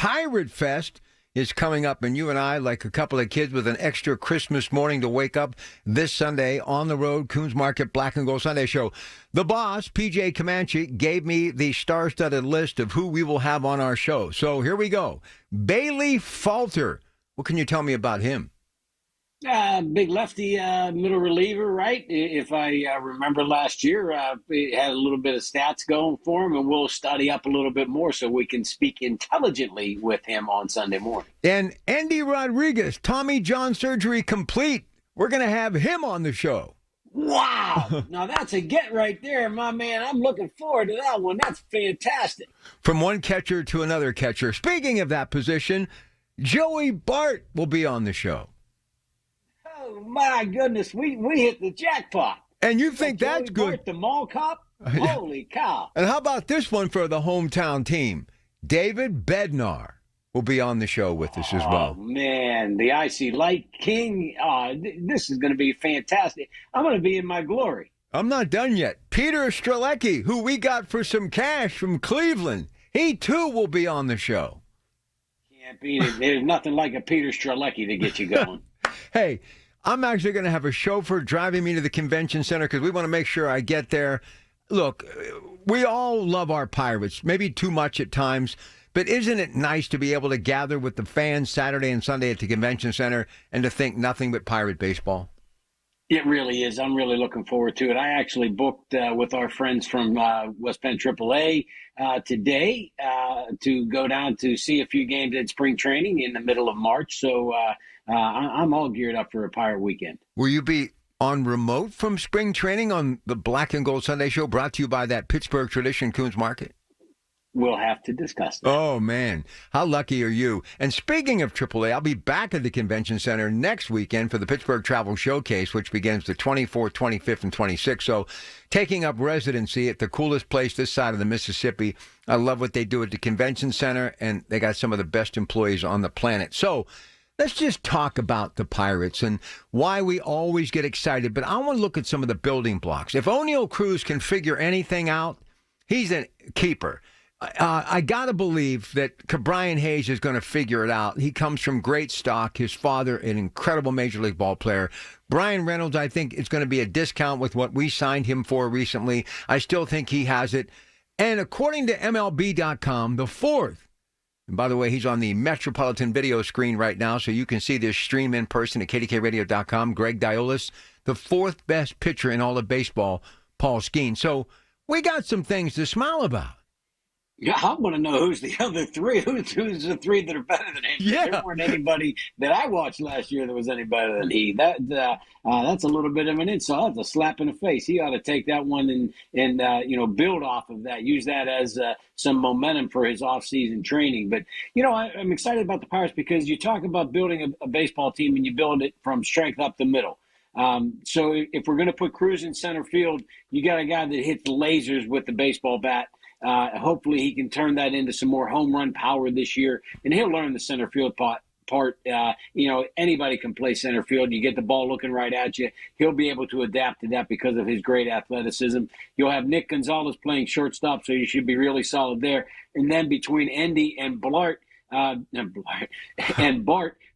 Pirate Fest is coming up, and you and I, like a couple of kids with an extra Christmas morning to wake up this Sunday on the road, Coons Market Black and Gold Sunday Show. The boss, PJ Comanche, gave me the star-studded list of who we will have on our show. So here we go. Bailey Falter. What can you tell me about him? Big lefty middle reliever, right? If I remember last year, he had a little bit of stats going for him, and we'll study up a little bit more so we can speak intelligently with him on Sunday morning. And Andy Rodriguez, Tommy John surgery complete. We're going to have him on the show. Wow. Now that's a get right there, my man. I'm looking forward to that one. That's fantastic. From one catcher to another catcher. Speaking of that position, Joey Bart will be on the show. Oh, my goodness. We hit the jackpot. And you think that's Joey good? Bart, the mall cop? Holy cow. And how about this one for the hometown team? David Bednar will be on the show with us as well. Oh, man, the Icy Light King. This is going to be fantastic. I'm going to be in my glory. I'm not done yet. Peter Strelecki, who we got for some cash from Cleveland, he too will be on the show. Can't beat it. There's nothing like a Peter Strelecki to get you going. Hey, I'm actually going to have a chauffeur driving me to the convention center because we want to make sure I get there. Look, we all love our Pirates, maybe too much at times, but isn't it nice to be able to gather with the fans Saturday and Sunday at the convention center and to think nothing but Pirate baseball? It really is. I'm really looking forward to it. I actually booked with our friends from West Penn AAA today to go down to see a few games at spring training in the middle of March. So I'm all geared up for a Pirate weekend. Will you be on remote from spring training on the Black and Gold Sunday Show, brought to you by that Pittsburgh Tradition Coons Market? We'll have to discuss that. Oh, man. How lucky are you? And speaking of AAA, I'll be back at the Convention Center next weekend for the Pittsburgh Travel Showcase, which begins the 24th, 25th, and 26th. So taking up residency at the coolest place this side of the Mississippi. I love what they do at the Convention Center, and they got some of the best employees on the planet. So let's just talk about the Pirates and why we always get excited. But I want to look at some of the building blocks. If O'Neal Cruz can figure anything out, he's a keeper. I got to believe that Brian Hayes is going to figure it out. He comes from great stock. His father, an incredible Major League ball player. Brian Reynolds, I think it's going to be a discount with what we signed him for recently. I still think he has it. And according to MLB.com, the fourth, and by the way, he's on the Metropolitan video screen right now, so you can see this stream in person at KDKRadio.com. Greg Diolis, the fourth best pitcher in all of baseball, Paul Skeen. So we got some things to smile about. Yeah, I want to know who's the other three. Who's the three that are better than him? Yeah. There weren't anybody that I watched last year that was any better than he. That's a little bit of an insult. That's a slap in the face. He ought to take that one and build off of that. Use that as some momentum for his off-season training. But, I'm excited about the Pirates because you talk about building a baseball team and you build it from strength up the middle. So if we're going to put Cruz in center field, you got a guy that hits lasers with the baseball bat. Hopefully he can turn that into some more home run power this year, and he'll learn the center field part. Anybody can play center field. You get the ball looking right at you. He'll be able to adapt to that because of his great athleticism. You'll have Nick Gonzalez playing shortstop, so you should be really solid there. And then between Endy and Bart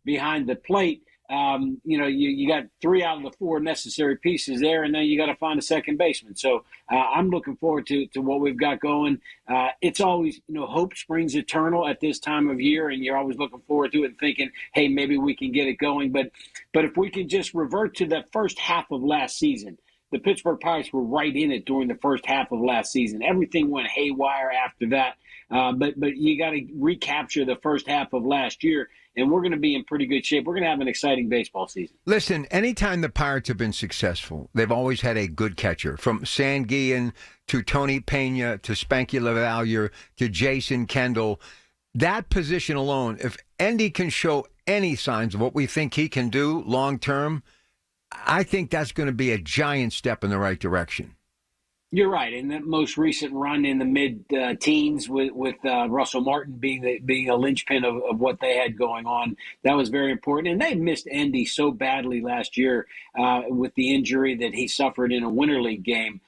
behind the plate, you got 3 out of the 4 necessary pieces there, and then you got to find a second baseman. So I'm looking forward to what we've got going. It's always, hope springs eternal at this time of year, and you're always looking forward to it and thinking, hey, maybe we can get it going. But if we can just revert to the first half of last season, the Pittsburgh Pirates were right in it during the first half of last season. Everything went haywire after that. But you got to recapture the first half of last year, and we're going to be in pretty good shape. We're going to have an exciting baseball season. Listen, anytime the Pirates have been successful, they've always had a good catcher. From Sanguillen to Tony Pena to Spanky LaValliere to Jason Kendall. That position alone, if Endy can show any signs of what we think he can do long term, I think that's going to be a giant step in the right direction. You're right. In the most recent run in the mid-teens with Russell Martin being a linchpin of what they had going on, that was very important. And they missed Endy so badly last year with the injury that he suffered in a Winter League game.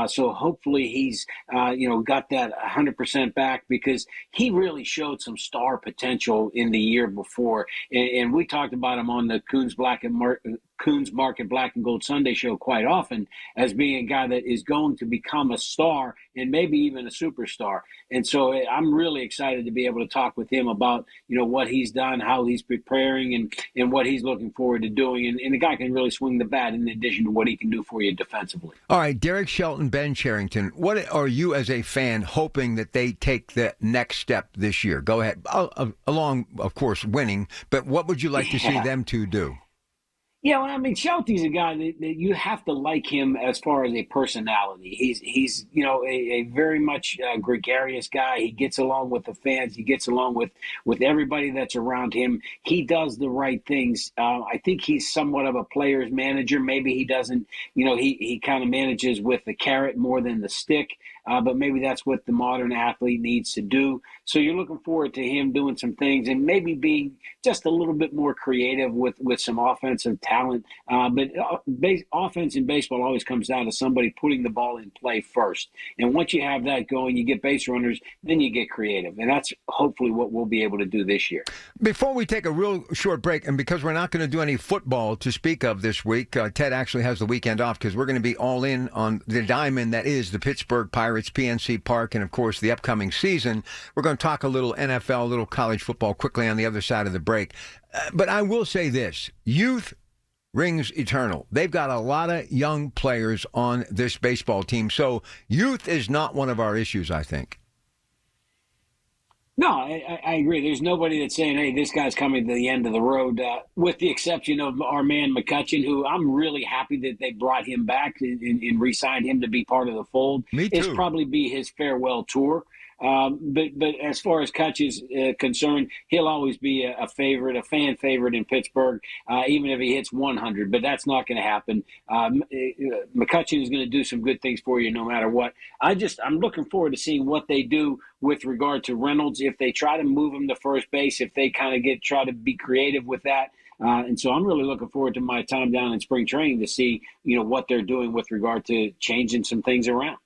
So hopefully he's got that 100% back, because he really showed some star potential in the year before, and we talked about him on the Coons Market Black and Gold Sunday show quite often as being a guy that is going to become a star and maybe even a superstar. And so I'm really excited to be able to talk with him about what he's done, how he's preparing, and what he's looking forward to doing. And the guy can really swing the bat in addition to what he can do for you defensively. All right, Derek Shelton, Ben Cherington, what are you as a fan hoping that they take the next step this year? Go ahead. Along, of course, winning, but what would you like to see them two do? Yeah, well, I mean, Shelty's a guy that you have to like him as far as a personality. He's a very much gregarious guy. He gets along with the fans. He gets along with everybody that's around him. He does the right things. I think he's somewhat of a player's manager. Maybe he doesn't. He kind of manages with the carrot more than the stick. But maybe that's what the modern athlete needs to do. So you're looking forward to him doing some things and maybe being just a little bit more creative with some offensive talent. But offense in baseball always comes down to somebody putting the ball in play first. And once you have that going, you get base runners, then you get creative. And that's hopefully what we'll be able to do this year. Before we take a real short break, and because we're not going to do any football to speak of this week, Ted actually has the weekend off because we're going to be all in on the diamond that is the Pittsburgh Pirates, PNC Park, and of course the upcoming season. We're going to talk a little NFL, a little college football quickly on the other side of the break. But I will say this, youth rings eternal. They've got a lot of young players on this baseball team. So youth is not one of our issues, I think. No, I agree. There's nobody that's saying, hey, this guy's coming to the end of the road, with the exception of our man McCutchen, who I'm really happy that they brought him back and re-signed him to be part of the fold. Me too. It's probably be his farewell tour. But as far as Kutch is concerned, he'll always be a favorite, a fan favorite in Pittsburgh, even if he hits 100. But that's not going to happen. McCutchen is going to do some good things for you no matter what. I'm looking forward to seeing what they do with regard to Reynolds, if they try to move him to first base, if they kind of try to be creative with that. And so I'm really looking forward to my time down in spring training to see, what they're doing with regard to changing some things around.